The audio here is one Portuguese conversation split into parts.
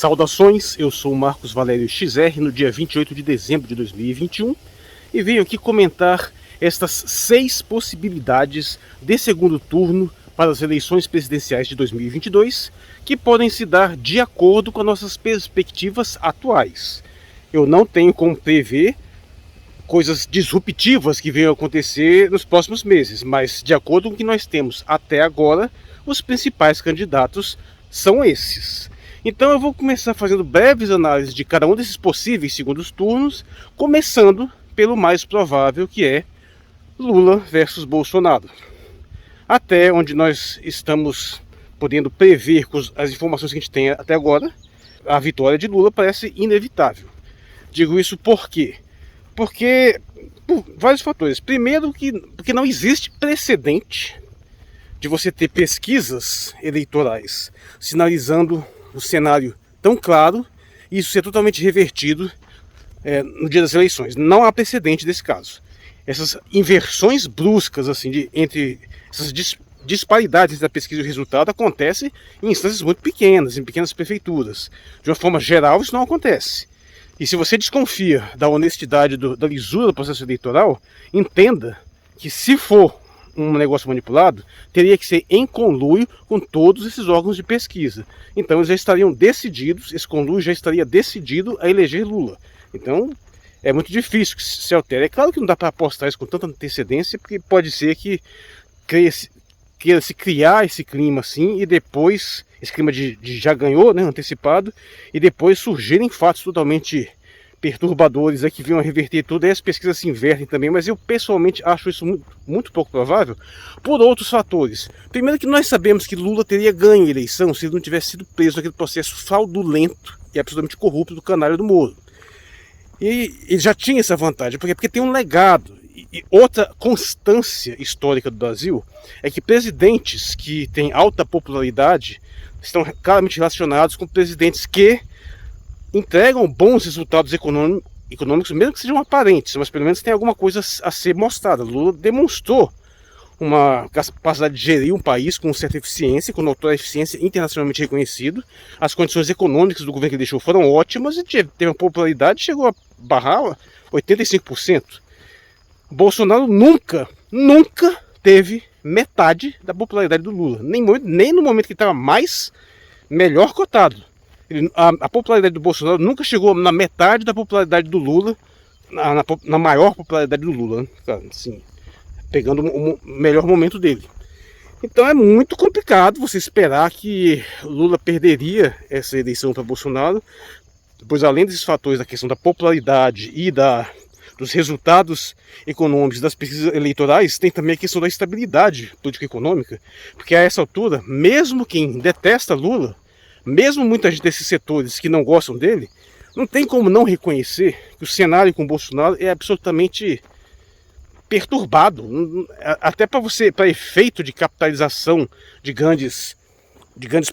Saudações, eu sou o Marcos Valério XR no dia 28 de dezembro de 2021 e venho aqui comentar estas 6 possibilidades de segundo turno para as eleições presidenciais de 2022 que podem se dar de acordo com as nossas perspectivas atuais. Eu não tenho como prever coisas disruptivas que venham a acontecer nos próximos meses, mas de acordo com o que nós temos até agora, os principais candidatos são esses. Então eu vou começar fazendo breves análises de cada um desses possíveis segundos turnos, começando pelo mais provável, que é Lula versus Bolsonaro. Até onde nós estamos podendo prever com as informações que a gente tem até agora, a vitória de Lula parece inevitável. Digo isso por quê? Porque por vários fatores. Primeiro, porque não existe precedente de você ter pesquisas eleitorais sinalizando um cenário tão claro e isso ser totalmente revertido no dia das eleições. Não há precedente desse caso. Essas inversões bruscas assim, entre essas disparidades da pesquisa e o resultado acontecem em instâncias muito pequenas, em pequenas prefeituras. De uma forma geral, isso não acontece. E se você desconfia da honestidade, da lisura do processo eleitoral, entenda que se for um negócio manipulado, teria que ser em conluio com todos esses órgãos de pesquisa. Então eles já estariam decididos, esse conluio já estaria decidido a eleger Lula. Então é muito difícil que se altere. É claro que não dá para apostar isso com tanta antecedência, porque pode ser que queira se criar esse clima assim, e depois, esse clima de já ganhou, né, antecipado, e depois surgirem fatos totalmente perturbadores que venham a reverter tudo, aí as pesquisas se invertem também, mas eu pessoalmente acho isso muito pouco provável, por outros fatores. Primeiro que nós sabemos que Lula teria ganho a eleição se ele não tivesse sido preso naquele processo fraudulento e absolutamente corrupto do canário do Moro. E ele já tinha essa vantagem, porque tem um legado. E outra constância histórica do Brasil é que presidentes que têm alta popularidade estão claramente relacionados com presidentes que entregam bons resultados econômicos, mesmo que sejam aparentes, mas pelo menos tem alguma coisa a ser mostrada. Lula demonstrou uma capacidade de gerir um país com certa eficiência, com notória eficiência internacionalmente reconhecido. As condições econômicas do governo que ele deixou foram ótimas e teve uma popularidade, chegou a barrar 85%. Bolsonaro nunca teve metade da popularidade do Lula, nem no momento que estava melhor cotado. A popularidade do Bolsonaro nunca chegou na metade da popularidade do Lula, na maior popularidade do Lula, né? Assim, pegando o melhor momento dele. Então é muito complicado você esperar que Lula perderia essa eleição para Bolsonaro, pois além desses fatores da questão da popularidade e dos resultados econômicos das pesquisas eleitorais, tem também a questão da estabilidade político-econômica, porque a essa altura, mesmo quem detesta Lula, mesmo muita gente desses setores que não gostam dele, não tem como não reconhecer que o cenário com Bolsonaro é absolutamente perturbado, até para efeito de capitalização de grandes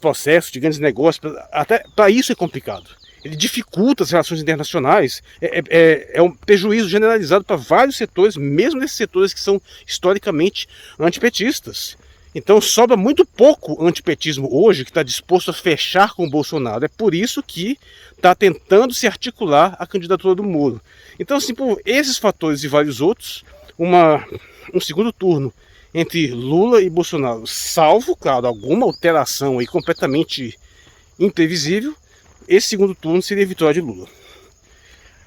processos, de grandes negócios, até para isso é complicado. Ele dificulta as relações internacionais, é um prejuízo generalizado para vários setores, mesmo nesses setores que são historicamente antipetistas. Então sobra muito pouco antipetismo hoje que está disposto a fechar com o Bolsonaro. É por isso que está tentando se articular a candidatura do Moro. Então, assim, por esses fatores e vários outros, um segundo turno entre Lula e Bolsonaro, salvo, claro, alguma alteração aí completamente imprevisível, esse segundo turno seria a vitória de Lula.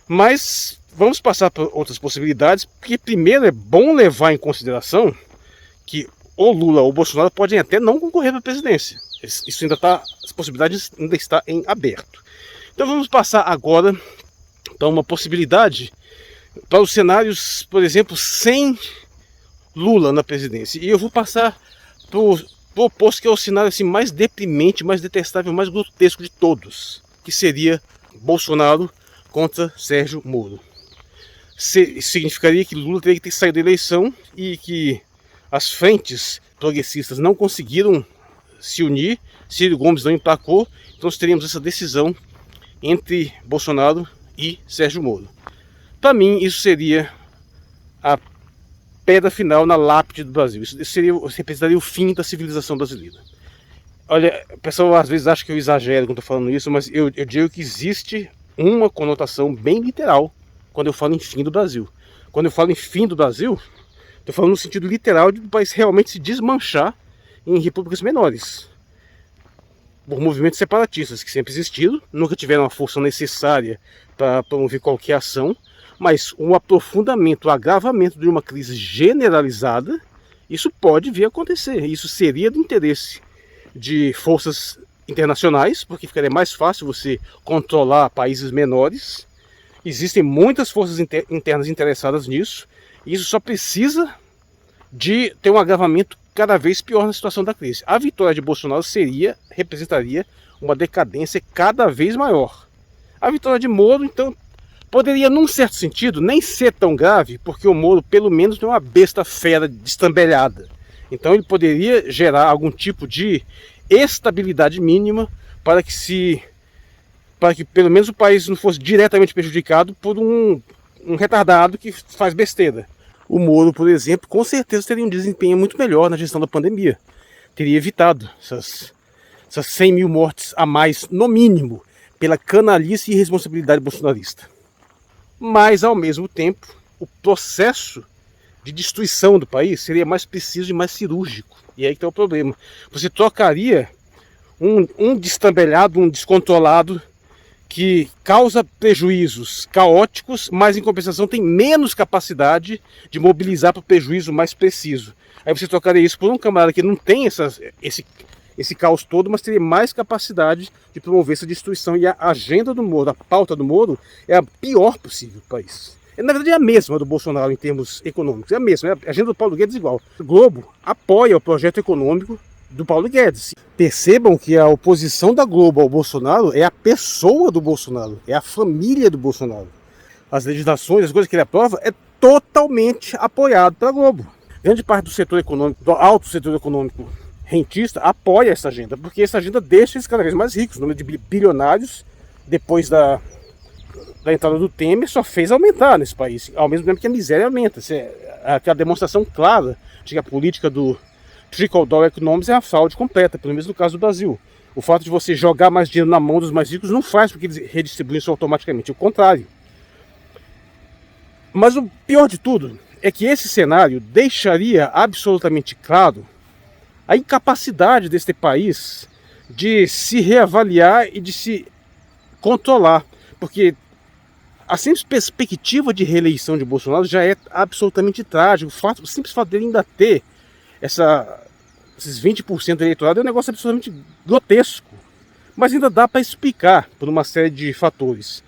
Mas vamos passar para outras possibilidades, porque primeiro é bom levar em consideração que ou Lula ou Bolsonaro podem até não concorrer para a presidência. Isso ainda está, as possibilidades ainda estão em aberto. Então vamos passar agora para uma possibilidade para os cenários, por exemplo, sem Lula na presidência. E eu vou passar para o oposto, que é o cenário assim, mais deprimente, mais detestável, mais grotesco de todos, que seria Bolsonaro contra Sérgio Moro. Significaria que Lula teria que ter saído da eleição e que as frentes progressistas não conseguiram se unir, Ciro Gomes não emplacou, então nós teríamos essa decisão entre Bolsonaro e Sérgio Moro. Para mim, isso seria a pedra final na lápide do Brasil. Isso representaria o fim da civilização brasileira. Olha, o pessoal às vezes acha que eu exagero quando estou falando isso, mas eu digo que existe uma conotação bem literal quando eu falo em fim do Brasil. Quando eu falo em fim do Brasil, estou falando no sentido literal de o país realmente se desmanchar em repúblicas menores, por movimentos separatistas que sempre existiram, nunca tiveram a força necessária para promover qualquer ação, mas um aprofundamento, o agravamento de uma crise generalizada, isso pode vir a acontecer. Isso seria do interesse de forças internacionais, porque ficaria mais fácil você controlar países menores. Existem muitas forças internas interessadas nisso, e isso só precisa de ter um agravamento cada vez pior na situação da crise. A vitória de Bolsonaro representaria uma decadência cada vez maior. A vitória de Moro, então, poderia, num certo sentido, nem ser tão grave, porque o Moro, pelo menos, não é uma besta fera destambelhada. Então ele poderia gerar algum tipo de estabilidade mínima para que pelo menos o país não fosse diretamente prejudicado por um retardado que faz besteira. O Moro, por exemplo, com certeza teria um desempenho muito melhor na gestão da pandemia. Teria evitado essas 100 mil mortes a mais, no mínimo, pela canalice e irresponsabilidade bolsonarista. Mas, ao mesmo tempo, o processo de destruição do país seria mais preciso e mais cirúrgico. E aí que está o problema. Você trocaria um destambelhado, um descontrolado, que causa prejuízos caóticos, mas em compensação tem menos capacidade de mobilizar para o prejuízo mais preciso. Aí você trocaria isso por um camarada que não tem esse caos todo, mas teria mais capacidade de promover essa destruição. E a agenda do Moro, a pauta do Moro, é a pior possível do país. Na verdade é a mesma do Bolsonaro em termos econômicos, é a mesma, a agenda do Paulo Guedes é igual. O Globo apoia o projeto econômico do Paulo Guedes. Percebam que a oposição da Globo ao Bolsonaro é a pessoa do Bolsonaro, é a família do Bolsonaro. As legislações, as coisas que ele aprova, é totalmente apoiado pela Globo. Grande parte do setor econômico, do alto setor econômico rentista, apoia essa agenda, porque essa agenda deixa eles cada vez mais ricos. O número de bilionários, depois da entrada do Temer, só fez aumentar nesse país, ao mesmo tempo que a miséria aumenta. Aquela demonstração clara de que a política do trickle-down economics é uma fraude completa, pelo menos no caso do Brasil. O fato de você jogar mais dinheiro na mão dos mais ricos não faz com que eles redistribuam isso automaticamente, o contrário. Mas o pior de tudo é que esse cenário deixaria absolutamente claro a incapacidade deste país de se reavaliar e de se controlar, porque a simples perspectiva de reeleição de Bolsonaro já é absolutamente trágico. O simples fato dele ainda ter esses 20% do eleitorado é um negócio absolutamente grotesco. Mas ainda dá para explicar por uma série de fatores.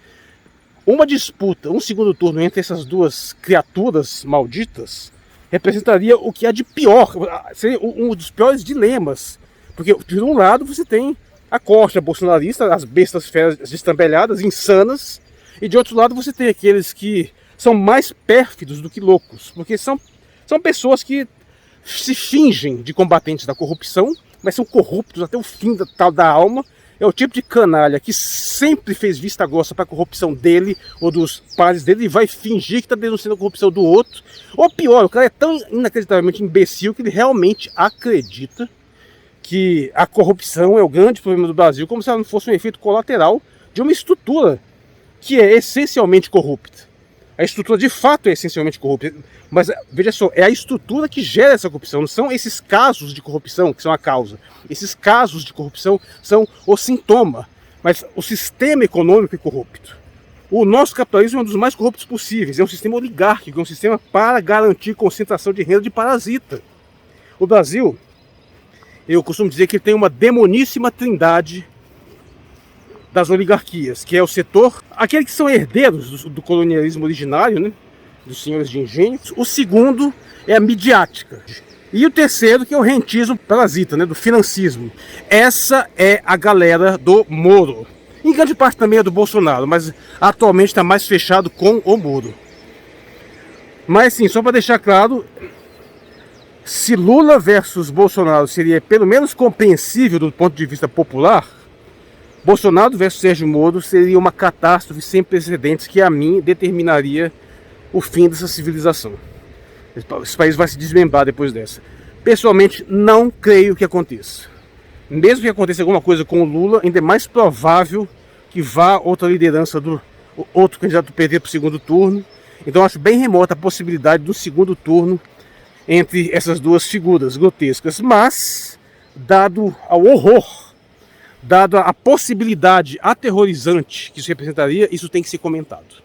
Uma disputa, um segundo turno entre essas duas criaturas malditas representaria o que há de pior, seria um dos piores dilemas. Porque, de um lado, você tem a costa bolsonarista, as bestas feras destambelhadas, insanas, e de outro lado você tem aqueles que são mais pérfidos do que loucos, porque são pessoas que se fingem de combatentes da corrupção, mas são corruptos até o fim da alma. É o tipo de canalha que sempre fez vista grossa para a corrupção dele ou dos pares dele e vai fingir que está denunciando a corrupção do outro. Ou pior, o cara é tão inacreditavelmente imbecil que ele realmente acredita que a corrupção é o grande problema do Brasil, como se ela não fosse um efeito colateral de uma estrutura que é essencialmente corrupta. A estrutura de fato é essencialmente corrupta, mas veja só, é a estrutura que gera essa corrupção, não são esses casos de corrupção que são a causa. Esses casos de corrupção são o sintoma, mas o sistema econômico é corrupto. O nosso capitalismo é um dos mais corruptos possíveis, é um sistema oligárquico, é um sistema para garantir concentração de renda de parasita. O Brasil, eu costumo dizer que ele tem uma demoníssima trindade das oligarquias, que é o setor, aqueles que são herdeiros do colonialismo originário, né, dos senhores de engenho. O segundo é a midiática. E o terceiro, que é o rentismo parasita, né, do financismo. Essa é a galera do Moro. Em grande parte também é do Bolsonaro, mas atualmente está mais fechado com o Moro. Mas sim, só para deixar claro, se Lula versus Bolsonaro seria pelo menos compreensível do ponto de vista popular, Bolsonaro versus Sérgio Moro seria uma catástrofe sem precedentes que, a mim, determinaria o fim dessa civilização. Esse país vai se desmembrar depois dessa. Pessoalmente, não creio que aconteça. Mesmo que aconteça alguma coisa com o Lula, ainda é mais provável que vá outra liderança do outro candidato do PT para o segundo turno. Então acho bem remota a possibilidade do segundo turno entre essas duas figuras grotescas. Mas, dado ao horror, dado a possibilidade aterrorizante que isso representaria, isso tem que ser comentado.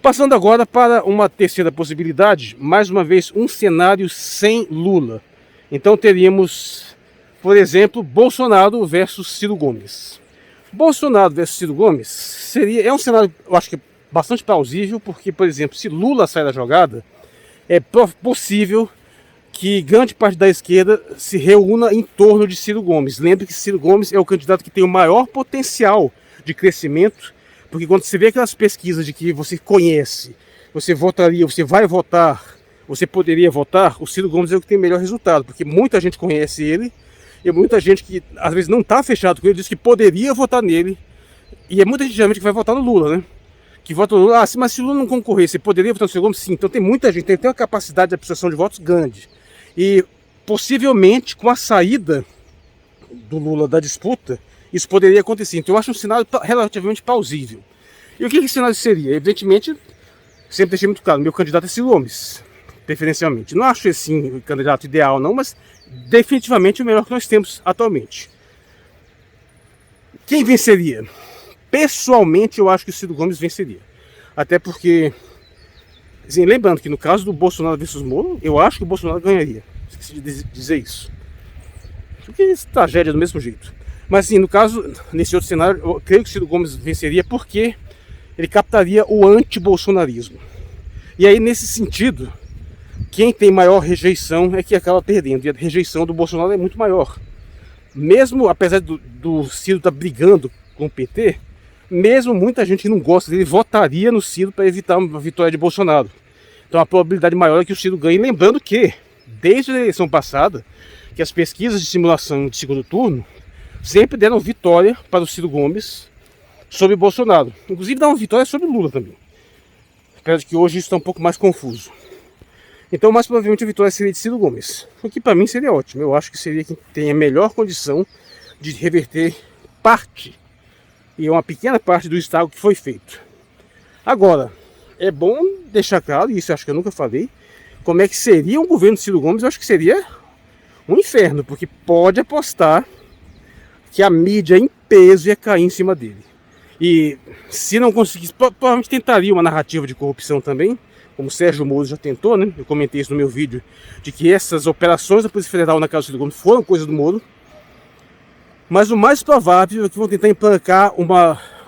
Passando agora para uma terceira possibilidade, mais uma vez um cenário sem Lula. Então teríamos, por exemplo, Bolsonaro versus Ciro Gomes. Bolsonaro versus Ciro Gomes é um cenário, eu acho que bastante plausível, porque, por exemplo, se Lula sai da jogada, é possível que grande parte da esquerda se reúna em torno de Ciro Gomes. Lembre que Ciro Gomes é o candidato que tem o maior potencial de crescimento, porque quando você vê aquelas pesquisas de que você conhece, você votaria, você vai votar, você poderia votar, o Ciro Gomes é o que tem o melhor resultado, porque muita gente conhece ele, e muita gente que às vezes não está fechado com ele, diz que poderia votar nele, e é muita gente geralmente que vai votar no Lula, né? Que vota no Lula, mas se o Lula não concorrer, você poderia votar no Ciro Gomes? Sim, então tem muita gente, tem uma capacidade de absorção de votos grande. E possivelmente com a saída do Lula da disputa, isso poderia acontecer. Então eu acho um cenário relativamente plausível. E o que esse cenário seria? Evidentemente, sempre deixei muito claro, meu candidato é Ciro Gomes, preferencialmente. Não acho esse o candidato ideal não, mas definitivamente o melhor que nós temos atualmente. Quem venceria? Pessoalmente eu acho que o Ciro Gomes venceria. Até porque, assim, lembrando que no caso do Bolsonaro versus Moro, eu acho que o Bolsonaro ganharia. Esqueci de dizer isso. Porque é tragédia do mesmo jeito. Mas assim, no caso, nesse outro cenário, eu creio que o Ciro Gomes venceria porque ele captaria o anti-bolsonarismo. E aí, nesse sentido, quem tem maior rejeição é que acaba perdendo. E a rejeição do Bolsonaro é muito maior. Mesmo, apesar do Ciro estar brigando com o PT, mesmo muita gente que não gosta dele votaria no Ciro para evitar uma vitória de Bolsonaro. Então a probabilidade maior é que o Ciro ganhe. Lembrando que, desde a eleição passada, que as pesquisas de simulação de segundo turno sempre deram vitória para o Ciro Gomes sobre Bolsonaro. Inclusive dá uma vitória sobre Lula também. Apesar de que hoje isso está um pouco mais confuso. Então, mais provavelmente a vitória seria de Ciro Gomes. O que para mim seria ótimo. Eu acho que seria quem tem a melhor condição de reverter parte, e uma pequena parte do estrago que foi feito. Agora, é bom deixar claro, e isso eu acho que eu nunca falei, como é que seria um governo de Ciro Gomes. Eu acho que seria um inferno, porque pode apostar que a mídia em peso ia cair em cima dele. E se não conseguisse, provavelmente tentaria uma narrativa de corrupção também, como o Sérgio Moro já tentou, né? Eu comentei isso no meu vídeo, de que essas operações da Polícia Federal na casa do Ciro Gomes foram coisa do Moro. Mas o mais provável é que vão tentar emplacar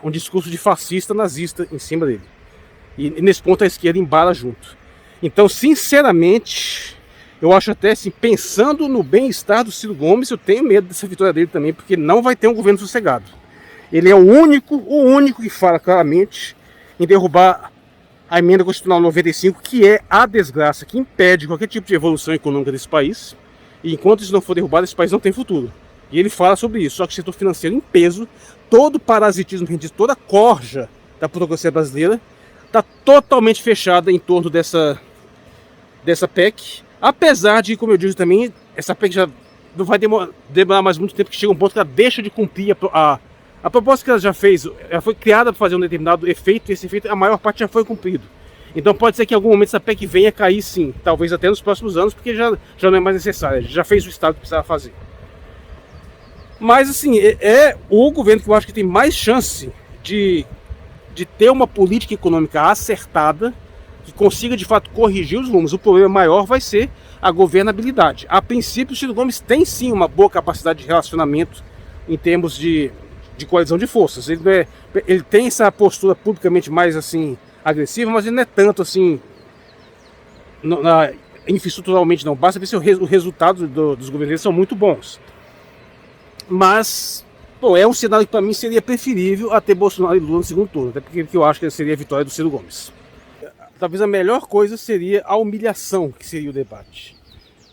um discurso de fascista nazista em cima dele. E nesse ponto a esquerda embala junto. Então, sinceramente, eu acho até assim, pensando no bem-estar do Ciro Gomes, eu tenho medo dessa vitória dele também, porque não vai ter um governo sossegado. Ele é o único que fala claramente em derrubar a emenda constitucional 95, que é a desgraça que impede qualquer tipo de evolução econômica desse país. E enquanto isso não for derrubado, esse país não tem futuro. E ele fala sobre isso, só que o setor financeiro em peso, todo o parasitismo, toda a corja da burocracia brasileira está totalmente fechada em torno dessa PEC. Apesar de, como eu disse também, essa PEC já não vai demorar mais muito tempo, que chega um ponto que ela deixa de cumprir a proposta que ela já fez. Ela foi criada para fazer um determinado efeito, e esse efeito, a maior parte já foi cumprido. Então pode ser que em algum momento essa PEC venha a cair sim, talvez até nos próximos anos, porque já não é mais necessária, já fez o Estado que precisava fazer. Mas assim, é o governo que eu acho que tem mais chance de ter uma política econômica acertada, que consiga de fato corrigir os rumos. O problema maior vai ser a governabilidade. A princípio, o Ciro Gomes tem sim uma boa capacidade de relacionamento em termos de coalizão de forças. Ele tem essa postura publicamente mais assim agressiva, mas ele não é tanto assim infraestruturalmente não. Basta ver se o resultado dos governos são muito bons. Mas, pô, é um cenário que para mim seria preferível a ter Bolsonaro e Lula no segundo turno, até porque eu acho que seria a vitória do Ciro Gomes. Talvez a melhor coisa seria a humilhação que seria o debate.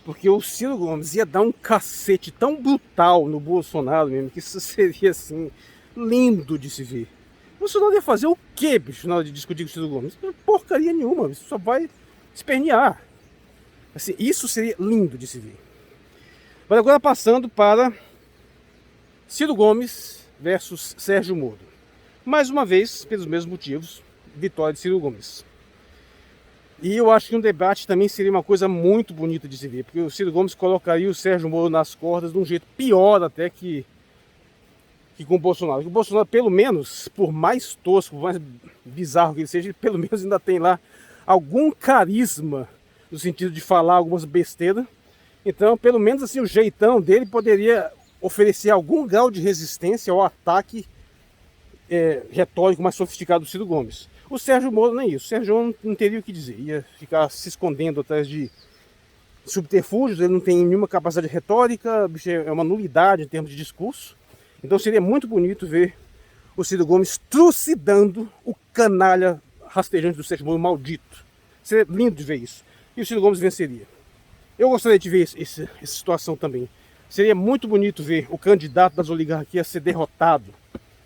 Porque o Ciro Gomes ia dar um cacete tão brutal no Bolsonaro mesmo, que isso seria assim, lindo de se ver. O Bolsonaro ia fazer o quê, bicho, na hora de discutir com o Ciro Gomes? Porcaria nenhuma, isso só vai espernear. Assim, isso seria lindo de se ver. Mas agora passando para Ciro Gomes versus Sérgio Moro. Mais uma vez, pelos mesmos motivos, vitória de Ciro Gomes. E eu acho que um debate também seria uma coisa muito bonita de se ver, porque o Ciro Gomes colocaria o Sérgio Moro nas cordas de um jeito pior até que com o Bolsonaro. O Bolsonaro, pelo menos, por mais tosco, por mais bizarro que ele seja, ele pelo menos ainda tem lá algum carisma no sentido de falar algumas besteiras. Então, pelo menos assim, o jeitão dele poderia oferecer algum grau de resistência ao ataque retórico mais sofisticado do Ciro Gomes. O Sérgio Moro nem isso. O Sérgio não teria o que dizer. Ia ficar se escondendo atrás de subterfúgios. Ele não tem nenhuma capacidade retórica. É uma nulidade em termos de discurso. Então seria muito bonito ver o Ciro Gomes trucidando o canalha rastejante do Sérgio Moro maldito. Seria lindo de ver isso. E o Ciro Gomes venceria. Eu gostaria de ver essa situação também. Seria muito bonito ver o candidato das oligarquias ser derrotado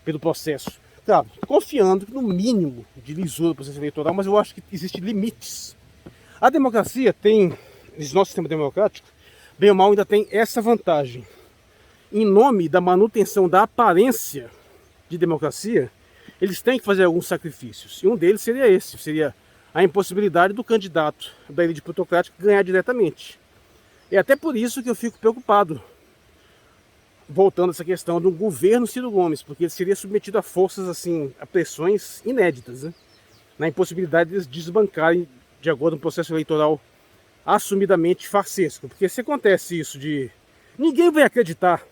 pelo processo. Claro, confiando no mínimo de lisura do processo eleitoral, mas eu acho que existem limites. A democracia tem, esse nosso sistema democrático, bem ou mal, ainda tem essa vantagem. Em nome da manutenção da aparência de democracia, eles têm que fazer alguns sacrifícios. E um deles seria esse, seria a impossibilidade do candidato da elite plutocrática ganhar diretamente. É até por isso que eu fico preocupado, voltando a essa questão do governo Ciro Gomes, porque ele seria submetido a forças, assim, a pressões inéditas, né? Na impossibilidade de eles desbancarem de acordo com um processo eleitoral assumidamente farsesco. Porque se acontece isso de... Ninguém vai acreditar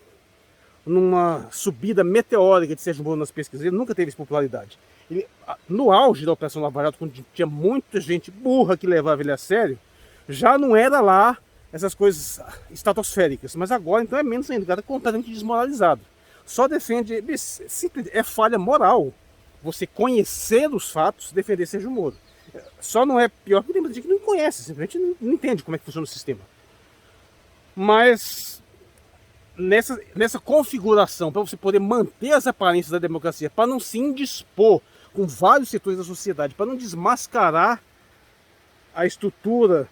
numa subida meteórica de Sérgio Moro nas pesquisas. Ele nunca teve essa popularidade. Ele, no auge da Operação Lava Jato, quando tinha muita gente burra que levava ele a sério, já não era lá essas coisas estratosféricas. Mas agora, então, é menos ainda. O cara é completamente desmoralizado. Só defende... É falha moral você conhecer os fatos, defender Sérgio Moro. Só não é pior porque tem muita gente que não conhece, simplesmente não entende como é que funciona o sistema. Mas nessa configuração, para você poder manter as aparências da democracia, para não se indispor com vários setores da sociedade, para não desmascarar a estrutura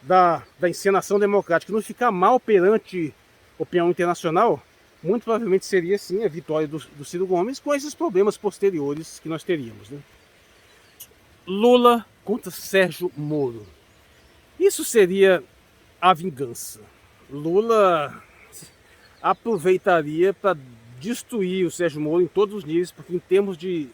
da encenação democrática, não ficar mal perante a opinião internacional, muito provavelmente seria sim a vitória do Ciro Gomes, com esses problemas posteriores que nós teríamos, né? Lula contra Sérgio Moro. Isso seria a vingança. Lula aproveitaria para destruir o Sérgio Moro em todos os níveis, porque em termos de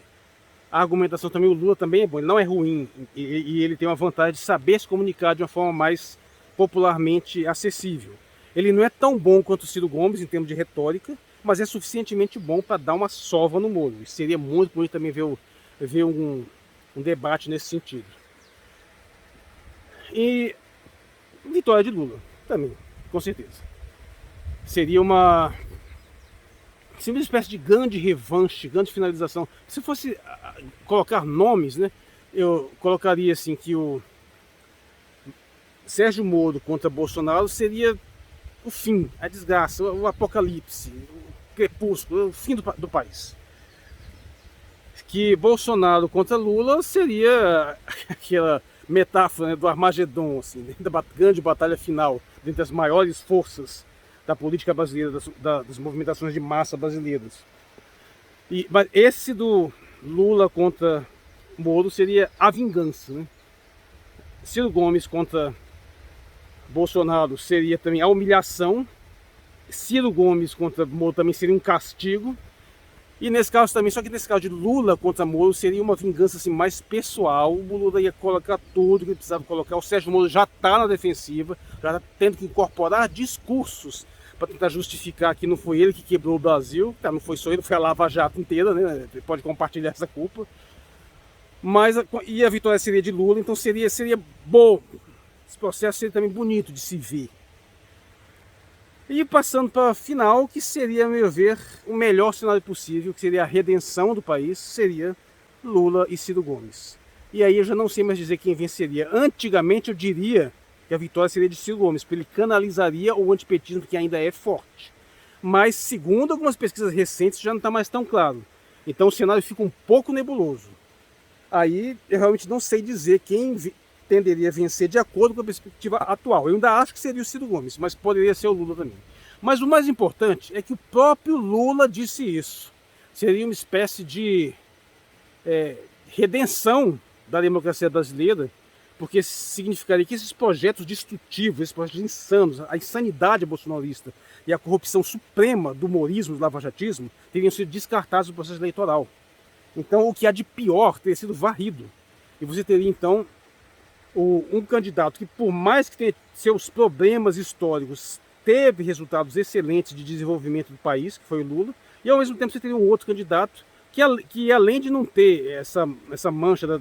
argumentação também o Lula também é bom, ele não é ruim, e ele tem uma vantagem de saber se comunicar de uma forma mais popularmente acessível. Ele não é tão bom quanto o Ciro Gomes em termos de retórica, mas é suficientemente bom para dar uma sova no Moro. E seria muito bonito também ver um debate nesse sentido. E vitória de Lula também, com certeza. Seria uma espécie de grande revanche, grande finalização. Se fosse colocar nomes, né, eu colocaria assim que o Sérgio Moro contra Bolsonaro seria o fim, a desgraça, o apocalipse, o crepúsculo, o fim do país. Que Bolsonaro contra Lula seria aquela metáfora, né, do Armagedon, assim, da grande batalha final, dentre as maiores forças da política brasileira, das movimentações de massa brasileiras. Mas esse do Lula contra Moro seria a vingança, né? Ciro Gomes contra Bolsonaro seria também a humilhação. Ciro Gomes contra Moro também seria um castigo. E nesse caso também, só que nesse caso de Lula contra Moro, seria uma vingança assim, mais pessoal. O Lula ia colocar tudo que ele precisava colocar. O Sérgio Moro já está na defensiva, já está tendo que incorporar discursos para tentar justificar que não foi ele que quebrou o Brasil. Tá, não foi só ele, foi a Lava Jato inteira, né? Ele pode compartilhar essa culpa. Mas e a vitória seria de Lula, então seria bom. Esse processo seria também bonito de se ver. E passando para a final, que seria, a meu ver, o melhor cenário possível, que seria a redenção do país, seria Lula e Ciro Gomes. E aí eu já não sei mais dizer quem venceria. Antigamente eu diria que a vitória seria de Ciro Gomes, porque ele canalizaria o antipetismo que ainda é forte. Mas, segundo algumas pesquisas recentes, já não está mais tão claro. Então o cenário fica um pouco nebuloso. Aí eu realmente não sei dizer quem tenderia a vencer de acordo com a perspectiva atual. Eu ainda acho que seria o Ciro Gomes, mas poderia ser o Lula também. Mas o mais importante é que o próprio Lula disse isso. Seria uma espécie de redenção da democracia brasileira, porque significaria que esses projetos destrutivos, esses projetos insanos, a insanidade bolsonarista e a corrupção suprema do morismo, do lavajatismo, teriam sido descartados no processo eleitoral. Então, o que há de pior teria sido varrido. E você teria, então, um candidato que, por mais que tenha seus problemas históricos, teve resultados excelentes de desenvolvimento do país, que foi o Lula, e ao mesmo tempo você teria um outro candidato que além de não ter essa mancha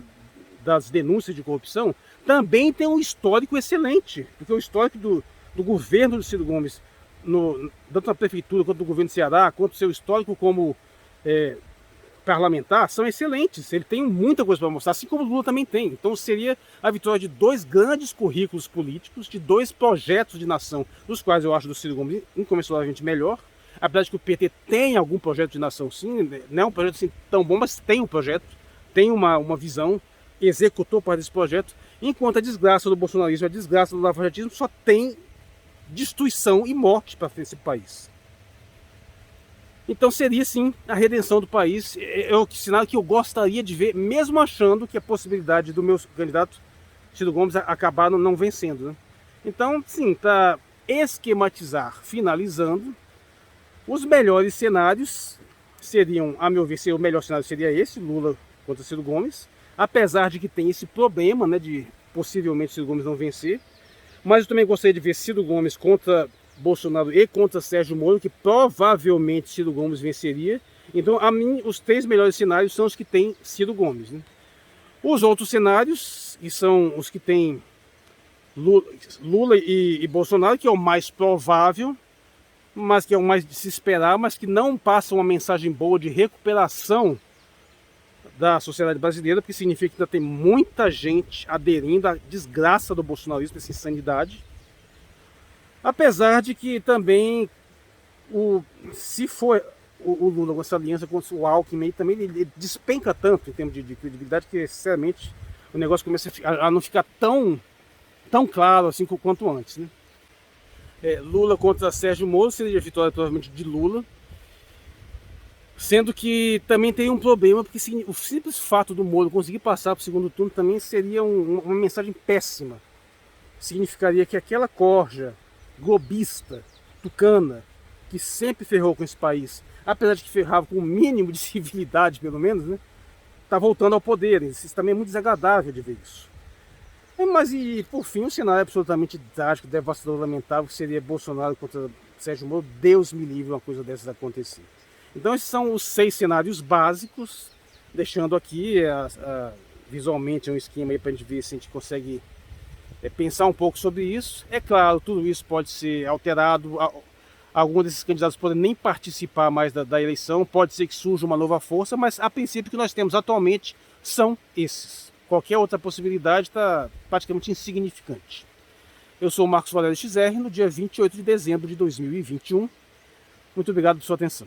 das denúncias de corrupção, também tem um histórico excelente, porque o histórico do governo do Ciro Gomes, tanto na prefeitura quanto no governo do Ceará, quanto o seu histórico como parlamentar, são excelentes. Ele tem muita coisa para mostrar, assim como o Lula também tem. Então seria a vitória de dois grandes currículos políticos, de dois projetos de nação, dos quais eu acho do Ciro Gomes incomensuravelmente melhor. Apesar de que o PT tem algum projeto de nação, sim, não é um projeto assim tão bom, mas tem um projeto, tem uma visão, executou parte desse projeto, enquanto a desgraça do bolsonarismo, a desgraça do lavajatismo só tem destruição e morte para frente desse país. Então seria sim a redenção do país, é o sinal que eu gostaria de ver, mesmo achando que a possibilidade do meu candidato, Ciro Gomes, acabar não vencendo, né? Então, sim, para esquematizar, finalizando, os melhores cenários seriam, a meu ver, o melhor cenário seria esse, Lula contra Ciro Gomes, apesar de que tem esse problema, né, de possivelmente Ciro Gomes não vencer, mas eu também gostaria de ver Ciro Gomes contra Bolsonaro e contra Sérgio Moro, que provavelmente Ciro Gomes venceria. Então, a mim, os três melhores cenários são os que tem Ciro Gomes, né? Os outros cenários, e são os que tem Lula e Bolsonaro, que é o mais provável, mas que é o mais de se esperar, mas que não passa uma mensagem boa de recuperação da sociedade brasileira, porque significa que ainda tem muita gente aderindo à desgraça do bolsonarismo, essa insanidade. Apesar de que também, se for o Lula com essa aliança com o Alckmin, também ele despenca tanto em termos de credibilidade que, sinceramente, o negócio começa a não ficar tão claro assim quanto antes, né? Lula contra Sérgio Moro seria a vitória provavelmente de Lula, sendo que também tem um problema, porque o simples fato do Moro conseguir passar para o segundo turno também seria uma mensagem péssima. Significaria que aquela corja globista, tucana, que sempre ferrou com esse país, apesar de que ferrava com o mínimo de civilidade, pelo menos, né, está voltando ao poder. Isso também é muito desagradável de ver isso. Mas, e por fim, um cenário absolutamente trágico, devastador, lamentável, que seria Bolsonaro contra Sérgio Moro. Deus me livre uma coisa dessas acontecer. Então, esses são os 6 cenários básicos, deixando aqui visualmente um esquema aí para a gente ver se a gente consegue pensar um pouco sobre isso. É claro, tudo isso pode ser alterado, alguns desses candidatos podem nem participar mais da eleição, pode ser que surja uma nova força, mas a princípio que nós temos atualmente são esses. Qualquer outra possibilidade está praticamente insignificante. Eu sou o Marcos Valério XR, no dia 28 de dezembro de 2021. Muito obrigado por sua atenção.